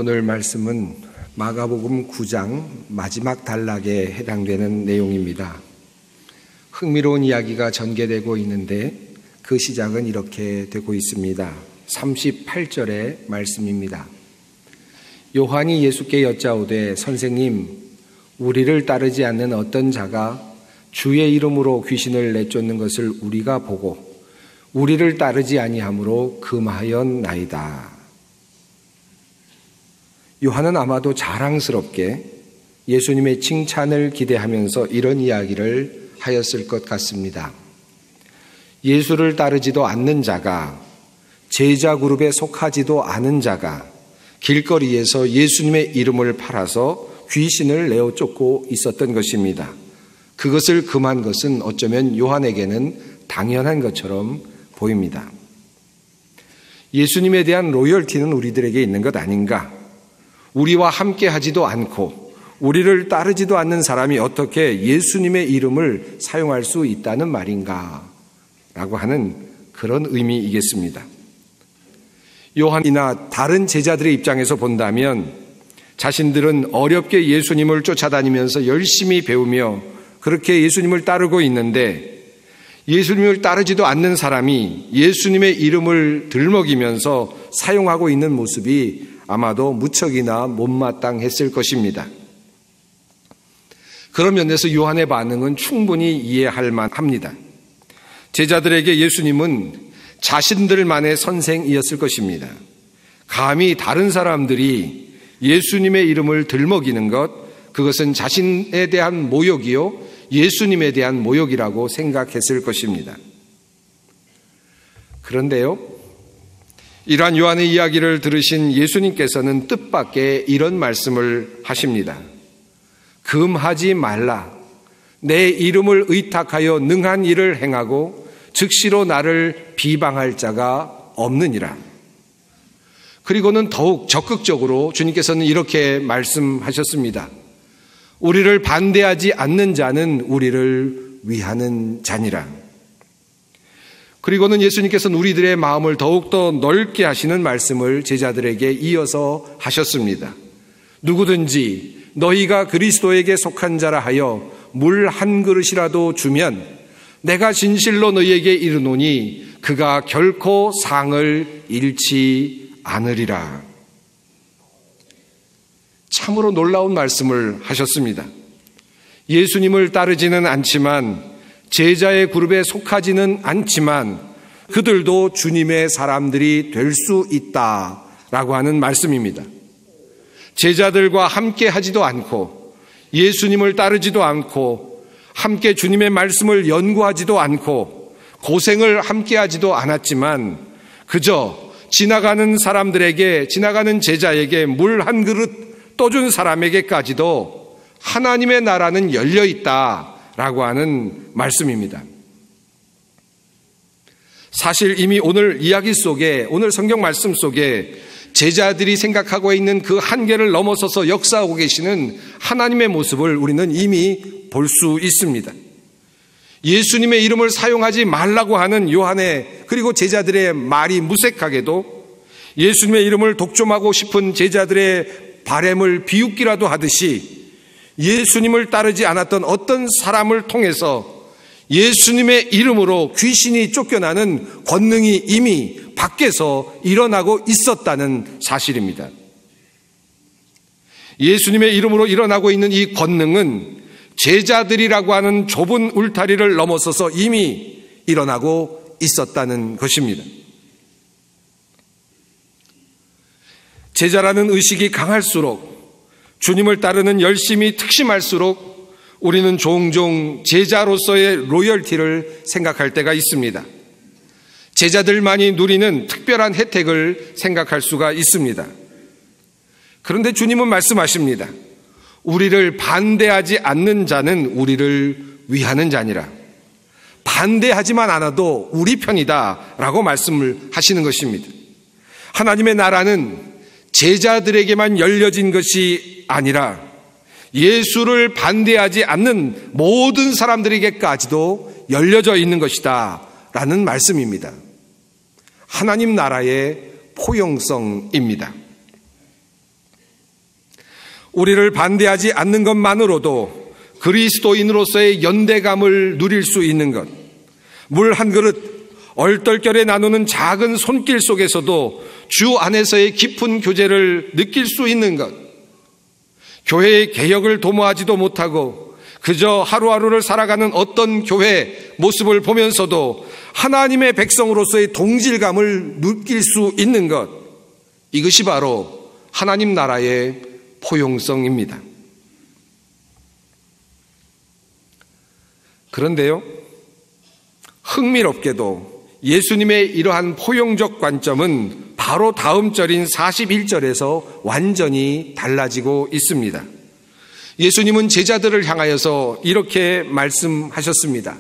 오늘 말씀은 마가복음 9장 마지막 단락에 해당되는 내용입니다. 흥미로운 이야기가 전개되고 있는데 그 시작은 이렇게 되고 있습니다. 38절의 말씀입니다. 요한이 예수께 여짜오되 선생님, 우리를 따르지 않는 어떤 자가 주의 이름으로 귀신을 내쫓는 것을 우리가 보고 우리를 따르지 아니하므로 금하였나이다. 요한은 아마도 자랑스럽게 예수님의 칭찬을 기대하면서 이런 이야기를 하였을 것 같습니다. 예수를 따르지도 않는 자가, 제자 그룹에 속하지도 않은 자가 길거리에서 예수님의 이름을 팔아서 귀신을 내어 쫓고 있었던 것입니다. 그것을 금한 것은 어쩌면 요한에게는 당연한 것처럼 보입니다. 예수님에 대한 로열티는 우리들에게 있는 것 아닌가? 우리와 함께 하지도 않고 우리를 따르지도 않는 사람이 어떻게 예수님의 이름을 사용할 수 있다는 말인가? 라고 하는 그런 의미이겠습니다. 요한이나 다른 제자들의 입장에서 본다면 자신들은 어렵게 예수님을 쫓아다니면서 열심히 배우며 그렇게 예수님을 따르고 있는데 예수님을 따르지도 않는 사람이 예수님의 이름을 들먹이면서 사용하고 있는 모습이 아마도 무척이나 못마땅했을 것입니다. 그런 면에서 요한의 반응은 충분히 이해할 만합니다. 제자들에게 예수님은 자신들만의 선생이었을 것입니다. 감히 다른 사람들이 예수님의 이름을 들먹이는 것, 그것은 자신에 대한 모욕이요 예수님에 대한 모욕이라고 생각했을 것입니다. 그런데요, 이러한 요한의 이야기를 들으신 예수님께서는 뜻밖의 이런 말씀을 하십니다. 금하지 말라. 내 이름을 의탁하여 능한 일을 행하고 즉시로 나를 비방할 자가 없느니라. 그리고는 더욱 적극적으로 주님께서는 이렇게 말씀하셨습니다. 우리를 반대하지 않는 자는 우리를 위하는 자니라. 그리고는 예수님께서는 우리들의 마음을 더욱더 넓게 하시는 말씀을 제자들에게 이어서 하셨습니다. 누구든지 너희가 그리스도에게 속한 자라 하여 물 한 그릇이라도 주면 내가 진실로 너희에게 이르노니 그가 결코 상을 잃지 않으리라. 참으로 놀라운 말씀을 하셨습니다. 예수님을 따르지는 않지만 제자의 그룹에 속하지는 않지만 그들도 주님의 사람들이 될 수 있다라고 하는 말씀입니다. 제자들과 함께 하지도 않고 예수님을 따르지도 않고 함께 주님의 말씀을 연구하지도 않고 고생을 함께 하지도 않았지만 그저 지나가는 사람들에게, 지나가는 제자에게 물 한 그릇 떠준 사람에게까지도 하나님의 나라는 열려 있다라고 하는 말씀입니다. 사실 이미 오늘 이야기 속에, 오늘 성경 말씀 속에 제자들이 생각하고 있는 그 한계를 넘어서서 역사하고 계시는 하나님의 모습을 우리는 이미 볼 수 있습니다. 예수님의 이름을 사용하지 말라고 하는 요한의 그리고 제자들의 말이 무색하게도 예수님의 이름을 독점하고 싶은 제자들의 바램을 비웃기라도 하듯이 예수님을 따르지 않았던 어떤 사람을 통해서 예수님의 이름으로 귀신이 쫓겨나는 권능이 이미 밖에서 일어나고 있었다는 사실입니다. 예수님의 이름으로 일어나고 있는 이 권능은 제자들이라고 하는 좁은 울타리를 넘어서서 이미 일어나고 있었다는 것입니다. 제자라는 의식이 강할수록, 주님을 따르는 열심이 특심할수록 우리는 종종 제자로서의 로열티를 생각할 때가 있습니다. 제자들만이 누리는 특별한 혜택을 생각할 수가 있습니다. 그런데 주님은 말씀하십니다. 우리를 반대하지 않는 자는 우리를 위하는 자니라. 반대하지만 않아도 우리 편이다 라고 말씀을 하시는 것입니다. 하나님의 나라는 제자들에게만 열려진 것이 아니라 예수를 반대하지 않는 모든 사람들에게까지도 열려져 있는 것이다 라는 말씀입니다. 하나님 나라의 포용성입니다. 우리를 반대하지 않는 것만으로도 그리스도인으로서의 연대감을 누릴 수 있는 것, 물 한 그릇 얼떨결에 나누는 작은 손길 속에서도 주 안에서의 깊은 교제를 느낄 수 있는 것, 교회의 개혁을 도모하지도 못하고 그저 하루하루를 살아가는 어떤 교회 모습을 보면서도 하나님의 백성으로서의 동질감을 느낄 수 있는 것, 이것이 바로 하나님 나라의 포용성입니다. 그런데요, 흥미롭게도 예수님의 이러한 포용적 관점은 바로 다음 절인 41절에서 완전히 달라지고 있습니다. 예수님은 제자들을 향하여서 이렇게 말씀하셨습니다.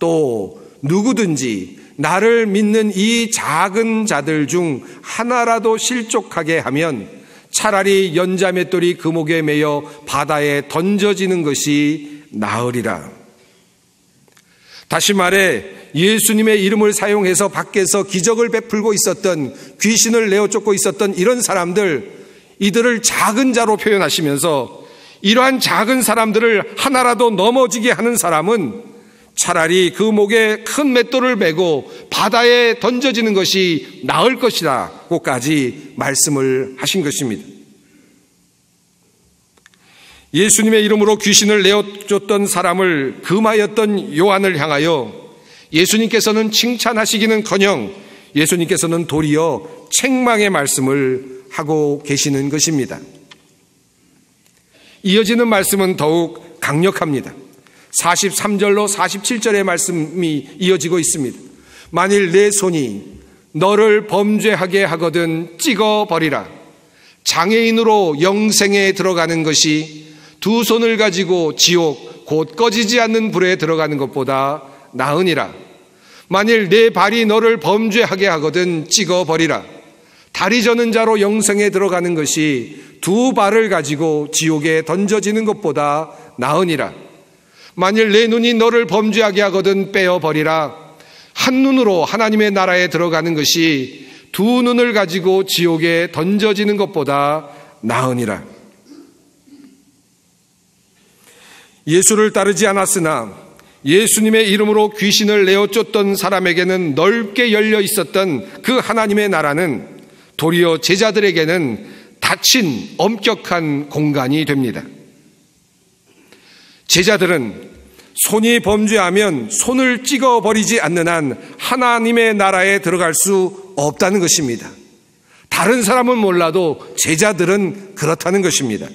또 누구든지 나를 믿는 이 작은 자들 중 하나라도 실족하게 하면 차라리 연자맷돌이 그 목에 매여 바다에 던져지는 것이 나으리라. 다시 말해 예수님의 이름을 사용해서 밖에서 기적을 베풀고 있었던, 귀신을 내어 쫓고 있었던 이런 사람들, 이들을 작은 자로 표현하시면서 이러한 작은 사람들을 하나라도 넘어지게 하는 사람은 차라리 그 목에 큰 맷돌을 메고 바다에 던져지는 것이 나을 것이라고까지 말씀을 하신 것입니다. 예수님의 이름으로 귀신을 내어쫓던 사람을 금하였던 요한을 향하여 예수님께서는 칭찬하시기는커녕 예수님께서는 도리어 책망의 말씀을 하고 계시는 것입니다. 이어지는 말씀은 더욱 강력합니다. 43절로 47절의 말씀이 이어지고 있습니다. 만일 내 손이 너를 범죄하게 하거든 찍어버리라. 장애인으로 영생에 들어가는 것이 두 손을 가지고 지옥 곧 꺼지지 않는 불에 들어가는 것보다 나으니라. 만일 내 발이 너를 범죄하게 하거든 찍어버리라. 다리 저는 자로 영생에 들어가는 것이 두 발을 가지고 지옥에 던져지는 것보다 나으니라. 만일 내 눈이 너를 범죄하게 하거든 빼어버리라. 한 눈으로 하나님의 나라에 들어가는 것이 두 눈을 가지고 지옥에 던져지는 것보다 나으니라. 예수를 따르지 않았으나 예수님의 이름으로 귀신을 내어쫓던 사람에게는 넓게 열려 있었던 그 하나님의 나라는 도리어 제자들에게는 닫힌 엄격한 공간이 됩니다. 제자들은 손이 범죄하면 손을 찍어버리지 않는 한 하나님의 나라에 들어갈 수 없다는 것입니다. 다른 사람은 몰라도 제자들은 그렇다는 것입니다.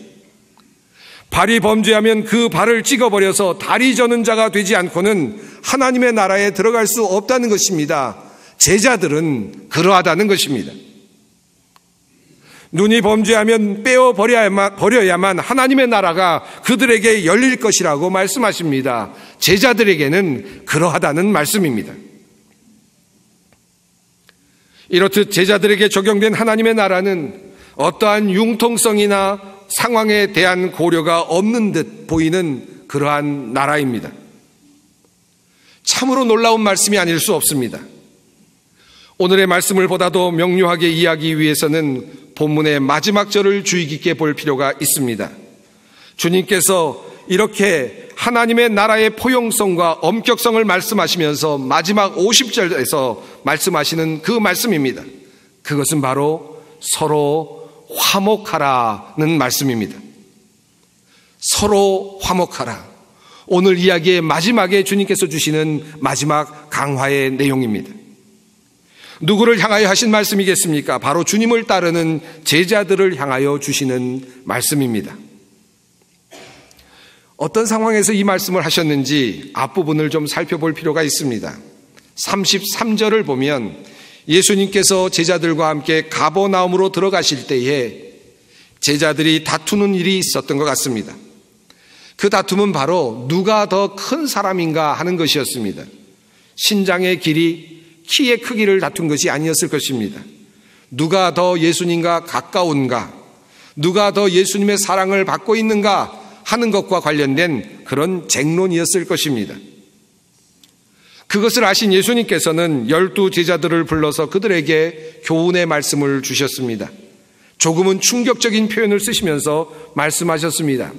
발이 범죄하면 그 발을 찍어버려서 다리 저는 자가 되지 않고는 하나님의 나라에 들어갈 수 없다는 것입니다. 제자들은 그러하다는 것입니다. 눈이 범죄하면 빼어버려야만 하나님의 나라가 그들에게 열릴 것이라고 말씀하십니다. 제자들에게는 그러하다는 말씀입니다. 이렇듯 제자들에게 적용된 하나님의 나라는 어떠한 융통성이나 상황에 대한 고려가 없는 듯 보이는 그러한 나라입니다. 참으로 놀라운 말씀이 아닐 수 없습니다. 오늘의 말씀을 보다도 명료하게 이해하기 위해서는 본문의 마지막 절을 주의 깊게 볼 필요가 있습니다. 주님께서 이렇게 하나님의 나라의 포용성과 엄격성을 말씀하시면서 마지막 50절에서 말씀하시는 그 말씀입니다. 그것은 바로 서로 화목하라는 말씀입니다. 서로 화목하라. 오늘 이야기의 마지막에 주님께서 주시는 마지막 강화의 내용입니다. 누구를 향하여 하신 말씀이겠습니까? 바로 주님을 따르는 제자들을 향하여 주시는 말씀입니다. 어떤 상황에서 이 말씀을 하셨는지 앞부분을 좀 살펴볼 필요가 있습니다. 33절을 보면 예수님께서 제자들과 함께 가버나움으로 들어가실 때에 제자들이 다투는 일이 있었던 것 같습니다. 그 다툼은 바로 누가 더 큰 사람인가 하는 것이었습니다. 신장의 길이, 키의 크기를 다툰 것이 아니었을 것입니다. 누가 더 예수님과 가까운가, 누가 더 예수님의 사랑을 받고 있는가 하는 것과 관련된 그런 쟁론이었을 것입니다. 그것을 아신 예수님께서는 12 제자들을 불러서 그들에게 교훈의 말씀을 주셨습니다. 조금은 충격적인 표현을 쓰시면서 말씀하셨습니다.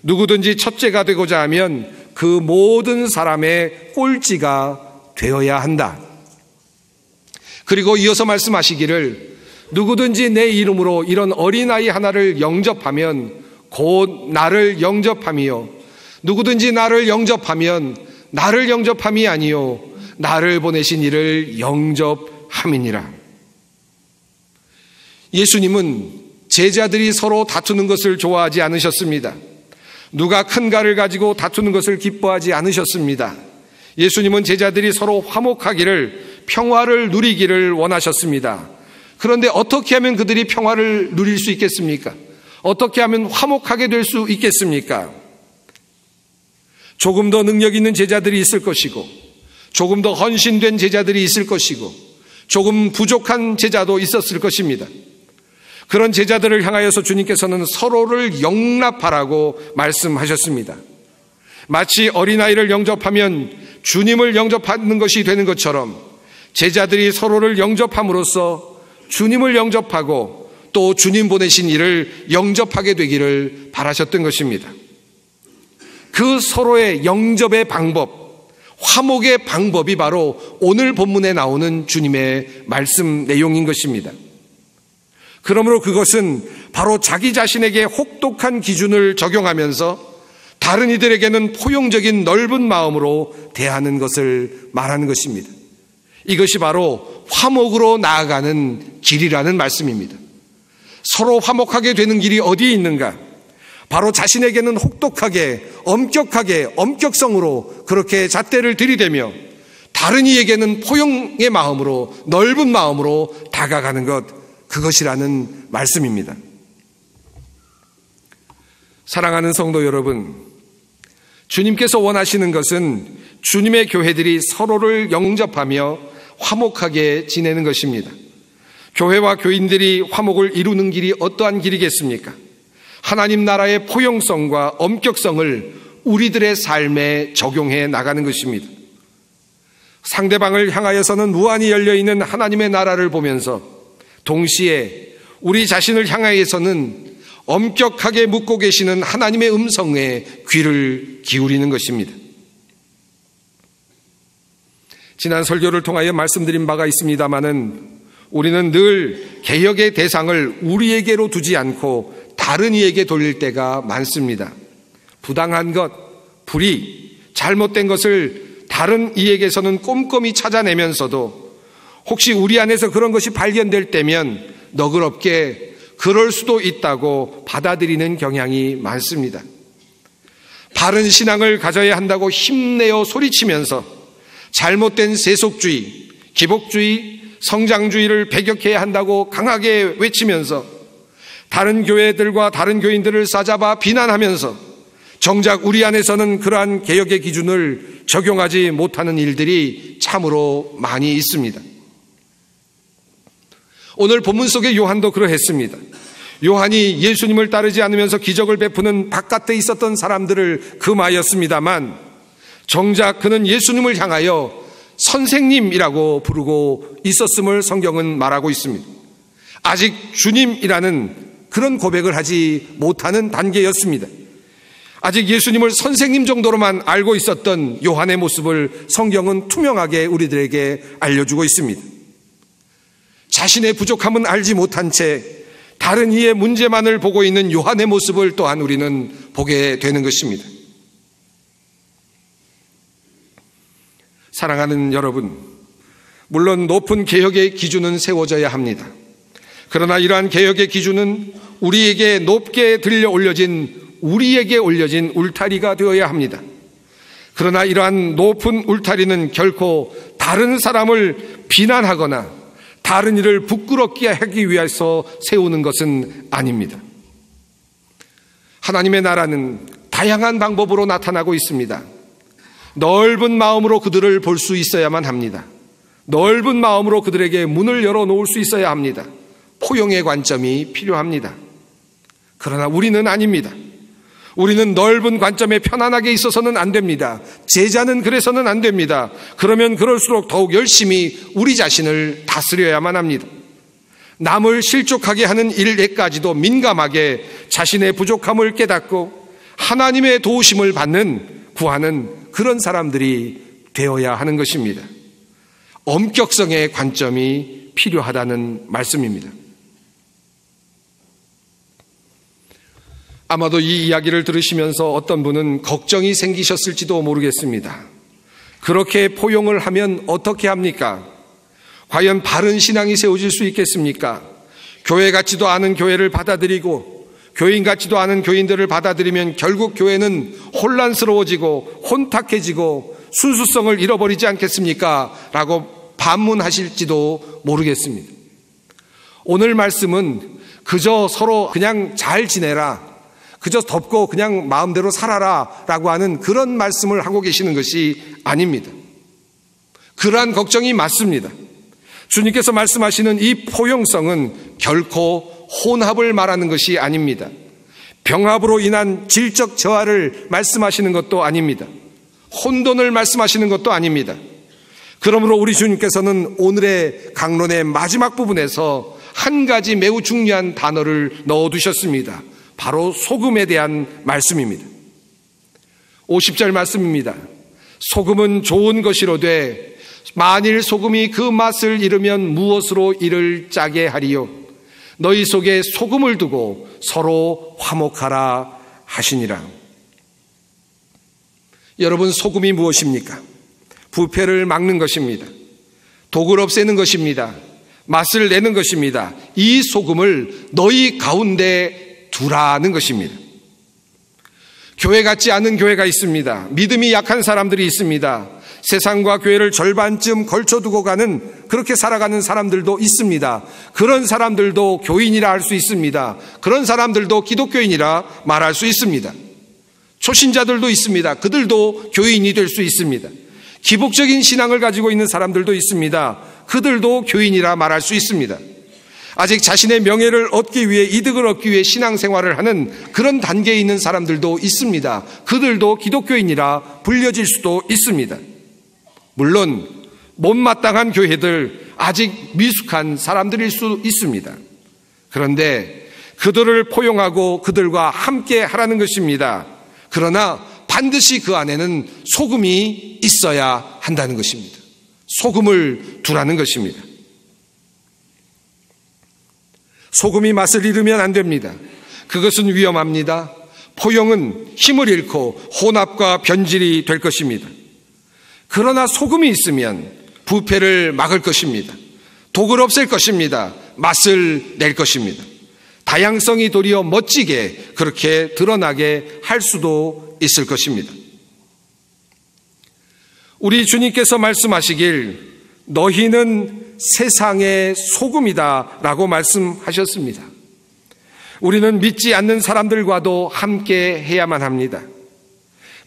누구든지 첫째가 되고자 하면 그 모든 사람의 꼴찌가 되어야 한다. 그리고 이어서 말씀하시기를 누구든지 내 이름으로 이런 어린아이 하나를 영접하면 곧 나를 영접함이요. 누구든지 나를 영접하면 나를 영접함이 아니요 나를 보내신 이를 영접함이니라. 예수님은 제자들이 서로 다투는 것을 좋아하지 않으셨습니다. 누가 큰 칼을 가지고 다투는 것을 기뻐하지 않으셨습니다. 예수님은 제자들이 서로 화목하기를, 평화를 누리기를 원하셨습니다. 그런데 어떻게 하면 그들이 평화를 누릴 수 있겠습니까? 어떻게 하면 화목하게 될 수 있겠습니까? 조금 더 능력 있는 제자들이 있을 것이고, 조금 더 헌신된 제자들이 있을 것이고, 조금 부족한 제자도 있었을 것입니다. 그런 제자들을 향하여서 주님께서는 서로를 영납하라고 말씀하셨습니다. 마치 어린아이를 영접하면 주님을 영접하는 것이 되는 것처럼 제자들이 서로를 영접함으로써 주님을 영접하고 또 주님 보내신 이를 영접하게 되기를 바라셨던 것입니다. 그 서로의 영접의 방법, 화목의 방법이 바로 오늘 본문에 나오는 주님의 말씀 내용인 것입니다. 그러므로 그것은 바로 자기 자신에게 혹독한 기준을 적용하면서 다른 이들에게는 포용적인 넓은 마음으로 대하는 것을 말하는 것입니다. 이것이 바로 화목으로 나아가는 길이라는 말씀입니다. 서로 화목하게 되는 길이 어디에 있는가? 바로 자신에게는 혹독하게, 엄격하게, 엄격성으로 그렇게 잣대를 들이대며 다른 이에게는 포용의 마음으로, 넓은 마음으로 다가가는 것, 그것이라는 말씀입니다. 사랑하는 성도 여러분, 주님께서 원하시는 것은 주님의 교회들이 서로를 영접하며 화목하게 지내는 것입니다. 교회와 교인들이 화목을 이루는 길이 어떠한 길이겠습니까? 하나님 나라의 포용성과 엄격성을 우리들의 삶에 적용해 나가는 것입니다. 상대방을 향하여서는 무한히 열려있는 하나님의 나라를 보면서 동시에 우리 자신을 향하여서는 엄격하게 묻고 계시는 하나님의 음성에 귀를 기울이는 것입니다. 지난 설교를 통하여 말씀드린 바가 있습니다마는 우리는 늘 개혁의 대상을 우리에게로 두지 않고 다른 이에게 돌릴 때가 많습니다. 부당한 것, 불의, 잘못된 것을 다른 이에게서는 꼼꼼히 찾아내면서도 혹시 우리 안에서 그런 것이 발견될 때면 너그럽게 그럴 수도 있다고 받아들이는 경향이 많습니다. 바른 신앙을 가져야 한다고 힘내어 소리치면서 잘못된 세속주의, 기복주의, 성장주의를 배격해야 한다고 강하게 외치면서 다른 교회들과 다른 교인들을 싸잡아 비난하면서 정작 우리 안에서는 그러한 개혁의 기준을 적용하지 못하는 일들이 참으로 많이 있습니다. 오늘 본문 속의 요한도 그러했습니다. 요한이 예수님을 따르지 않으면서 기적을 베푸는 바깥에 있었던 사람들을 금하였습니다만 정작 그는 예수님을 향하여 선생님이라고 부르고 있었음을 성경은 말하고 있습니다. 아직 주님이라는 그런 고백을 하지 못하는 단계였습니다. 아직 예수님을 선생님 정도로만 알고 있었던 요한의 모습을 성경은 투명하게 우리들에게 알려주고 있습니다. 자신의 부족함은 알지 못한 채 다른 이의 문제만을 보고 있는 요한의 모습을 또한 우리는 보게 되는 것입니다. 사랑하는 여러분, 물론 높은 개혁의 기준은 세워져야 합니다. 그러나 이러한 개혁의 기준은 우리에게 높게 우리에게 올려진 울타리가 되어야 합니다. 그러나 이러한 높은 울타리는 결코 다른 사람을 비난하거나 다른 일을 부끄럽게 하기 위해서 세우는 것은 아닙니다. 하나님의 나라는 다양한 방법으로 나타나고 있습니다. 넓은 마음으로 그들을 볼 수 있어야만 합니다. 넓은 마음으로 그들에게 문을 열어놓을 수 있어야 합니다. 포용의 관점이 필요합니다. 그러나 우리는 아닙니다. 우리는 넓은 관점에 편안하게 있어서는 안 됩니다. 제자는 그래서는 안 됩니다. 그러면 그럴수록 더욱 열심히 우리 자신을 다스려야만 합니다. 남을 실족하게 하는 일에까지도 민감하게 자신의 부족함을 깨닫고 하나님의 도우심을 구하는 그런 사람들이 되어야 하는 것입니다. 엄격성의 관점이 필요하다는 말씀입니다. 아마도 이 이야기를 들으시면서 어떤 분은 걱정이 생기셨을지도 모르겠습니다. 그렇게 포용을 하면 어떻게 합니까? 과연 바른 신앙이 세워질 수 있겠습니까? 교회 같지도 않은 교회를 받아들이고 교인 같지도 않은 교인들을 받아들이면 결국 교회는 혼란스러워지고 혼탁해지고 순수성을 잃어버리지 않겠습니까? 라고 반문하실지도 모르겠습니다. 오늘 말씀은 그저 서로 그냥 잘 지내라, 그저 덥고 그냥 마음대로 살아라 라고 하는 그런 말씀을 하고 계시는 것이 아닙니다. 그러한 걱정이 맞습니다. 주님께서 말씀하시는 이 포용성은 결코 혼합을 말하는 것이 아닙니다. 병합으로 인한 질적 저하를 말씀하시는 것도 아닙니다. 혼돈을 말씀하시는 것도 아닙니다. 그러므로 우리 주님께서는 오늘의 강론의 마지막 부분에서 한 가지 매우 중요한 단어를 넣어두셨습니다. 바로 소금에 대한 말씀입니다. 50절 말씀입니다. 소금은 좋은 것이로되 만일 소금이 그 맛을 잃으면 무엇으로 이를 짜게 하리요? 너희 속에 소금을 두고 서로 화목하라 하시니라. 여러분, 소금이 무엇입니까? 부패를 막는 것입니다. 독을 없애는 것입니다. 맛을 내는 것입니다. 이 소금을 너희 가운데 두라는 것입니다. 교회 같지 않은 교회가 있습니다. 믿음이 약한 사람들이 있습니다. 세상과 교회를 절반쯤 걸쳐두고 그렇게 살아가는 사람들도 있습니다. 그런 사람들도 교인이라 할 수 있습니다. 그런 사람들도 기독교인이라 말할 수 있습니다. 초신자들도 있습니다. 그들도 교인이 될 수 있습니다. 기복적인 신앙을 가지고 있는 사람들도 있습니다. 그들도 교인이라 말할 수 있습니다. 아직 자신의 명예를 얻기 위해, 이득을 얻기 위해 신앙생활을 하는 그런 단계에 있는 사람들도 있습니다. 그들도 기독교인이라 불려질 수도 있습니다. 물론 못마땅한 교회들, 아직 미숙한 사람들일 수 있습니다. 그런데 그들을 포용하고 그들과 함께 하라는 것입니다. 그러나 반드시 그 안에는 소금이 있어야 한다는 것입니다. 소금을 두라는 것입니다. 소금이 맛을 잃으면 안 됩니다. 그것은 위험합니다. 포용은 힘을 잃고 혼합과 변질이 될 것입니다. 그러나 소금이 있으면 부패를 막을 것입니다. 독을 없앨 것입니다. 맛을 낼 것입니다. 다양성이 도리어 멋지게 그렇게 드러나게 할 수도 있을 것입니다. 우리 주님께서 말씀하시길 너희는 세상의 소금이다 라고 말씀하셨습니다. 우리는 믿지 않는 사람들과도 함께 해야만 합니다.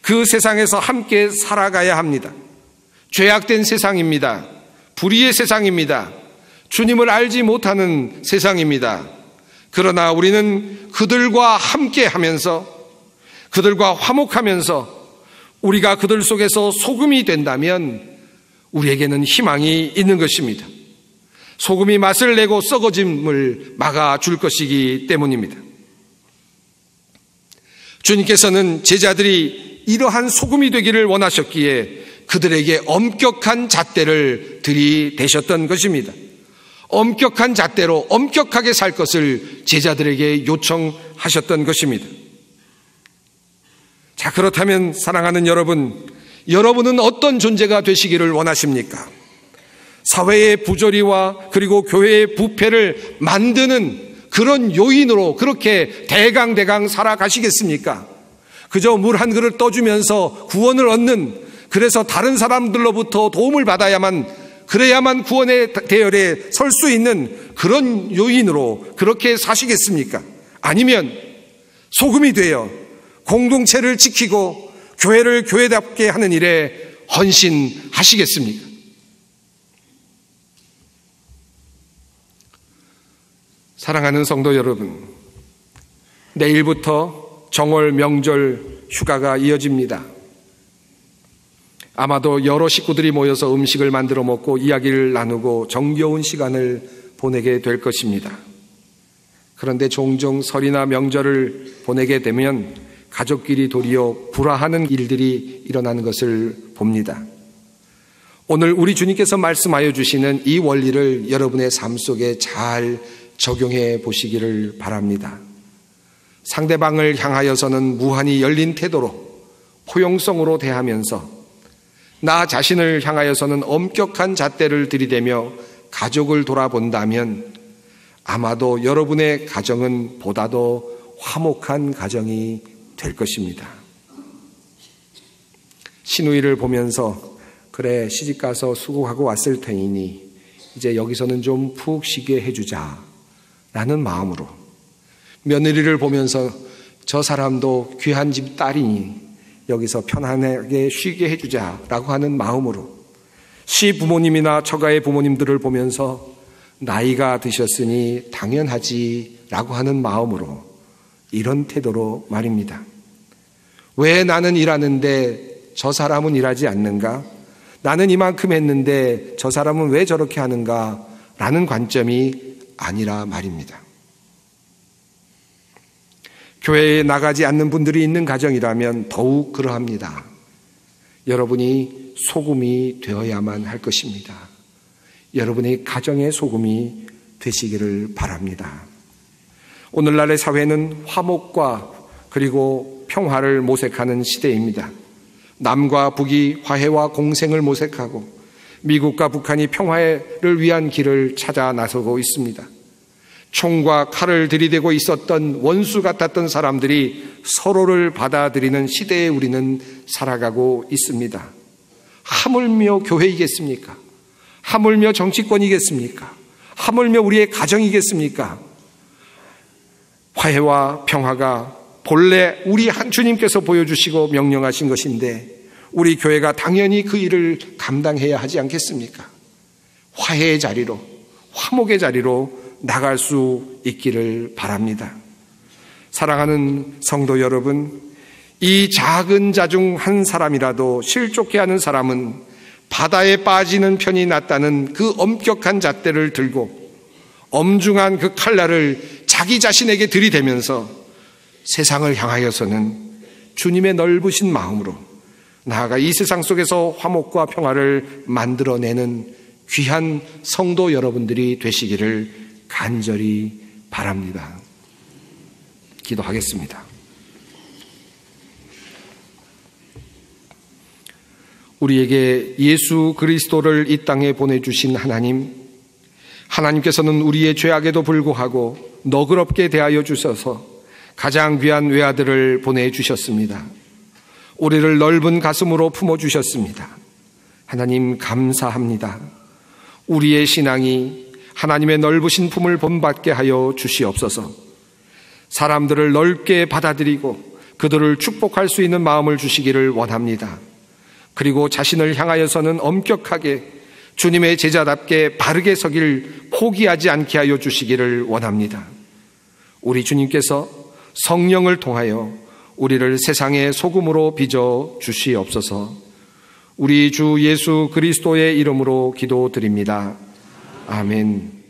그 세상에서 함께 살아가야 합니다. 죄악된 세상입니다. 불의의 세상입니다. 주님을 알지 못하는 세상입니다. 그러나 우리는 그들과 함께 하면서, 그들과 화목하면서 우리가 그들 속에서 소금이 된다면 우리에게는 희망이 있는 것입니다. 소금이 맛을 내고 썩어짐을 막아줄 것이기 때문입니다. 주님께서는 제자들이 이러한 소금이 되기를 원하셨기에 그들에게 엄격한 잣대를 들이대셨던 것입니다. 엄격한 잣대로 엄격하게 살 것을 제자들에게 요청하셨던 것입니다. 자, 그렇다면 사랑하는 여러분은 어떤 존재가 되시기를 원하십니까? 사회의 부조리와 그리고 교회의 부패를 만드는 그런 요인으로 그렇게 대강대강 살아가시겠습니까? 그저 물 한 그릇 떠주면서 구원을 얻는, 그래서 다른 사람들로부터 도움을 받아야만, 그래야만 구원의 대열에 설 수 있는 그런 요인으로 그렇게 사시겠습니까? 아니면 소금이 되어 공동체를 지키고 교회를 교회답게 하는 일에 헌신하시겠습니까? 사랑하는 성도 여러분, 내일부터 정월 명절 휴가가 이어집니다. 아마도 여러 식구들이 모여서 음식을 만들어 먹고 이야기를 나누고 정겨운 시간을 보내게 될 것입니다. 그런데 종종 설이나 명절을 보내게 되면 가족끼리 도리어 불화하는 일들이 일어나는 것을 봅니다. 오늘 우리 주님께서 말씀하여 주시는 이 원리를 여러분의 삶 속에 잘 적용해 보시기를 바랍니다. 상대방을 향하여서는 무한히 열린 태도로 포용성으로 대하면서 나 자신을 향하여서는 엄격한 잣대를 들이대며 가족을 돌아본다면 아마도 여러분의 가정은 보다도 화목한 가정이 될 것입니다. 시누이를 보면서 그래 시집가서 수고하고 왔을 테니 이제 여기서는 좀 푹 쉬게 해주자 라는 마음으로, 며느리를 보면서 저 사람도 귀한 집 딸이니 여기서 편안하게 쉬게 해주자 라고 하는 마음으로, 시부모님이나 처가의 부모님들을 보면서 나이가 드셨으니 당연하지 라고 하는 마음으로, 이런 태도로 말입니다. 왜 나는 일하는데 저 사람은 일하지 않는가? 나는 이만큼 했는데 저 사람은 왜 저렇게 하는가? 라는 관점이 아니라 말입니다. 교회에 나가지 않는 분들이 있는 가정이라면 더욱 그러합니다. 여러분이 소금이 되어야만 할 것입니다. 여러분이 가정의 소금이 되시기를 바랍니다. 오늘날의 사회는 화목과 그리고 평화를 모색하는 시대입니다. 남과 북이 화해와 공생을 모색하고 미국과 북한이 평화를 위한 길을 찾아 나서고 있습니다. 총과 칼을 들이대고 있었던 원수 같았던 사람들이 서로를 받아들이는 시대에 우리는 살아가고 있습니다. 하물며 교회이겠습니까? 하물며 정치권이겠습니까? 하물며 우리의 가정이겠습니까? 화해와 평화가 본래 우리 한 주님께서 보여주시고 명령하신 것인데 우리 교회가 당연히 그 일을 감당해야 하지 않겠습니까? 화해의 자리로, 화목의 자리로 나갈 수 있기를 바랍니다. 사랑하는 성도 여러분, 이 작은 자 중 한 사람이라도 실족해 하는 사람은 바다에 빠지는 편이 낫다는 그 엄격한 잣대를 들고 엄중한 그 칼날을 자기 자신에게 들이대면서 세상을 향하여서는 주님의 넓으신 마음으로 나아가 이 세상 속에서 화목과 평화를 만들어내는 귀한 성도 여러분들이 되시기를 간절히 바랍니다. 기도하겠습니다. 우리에게 예수 그리스도를 이 땅에 보내주신 하나님께서는 우리의 죄악에도 불구하고 너그럽게 대하여 주셔서 가장 귀한 외아들을 보내주셨습니다. 우리를 넓은 가슴으로 품어주셨습니다. 하나님 감사합니다. 우리의 신앙이 하나님의 넓으신 품을 본받게 하여 주시옵소서. 사람들을 넓게 받아들이고 그들을 축복할 수 있는 마음을 주시기를 원합니다. 그리고 자신을 향하여서는 엄격하게 주님의 제자답게 바르게 서길 포기하지 않게 하여 주시기를 원합니다. 우리 주님께서 성령을 통하여 우리를 세상의 소금으로 빚어 주시옵소서. 우리 주 예수 그리스도의 이름으로 기도드립니다. 아멘.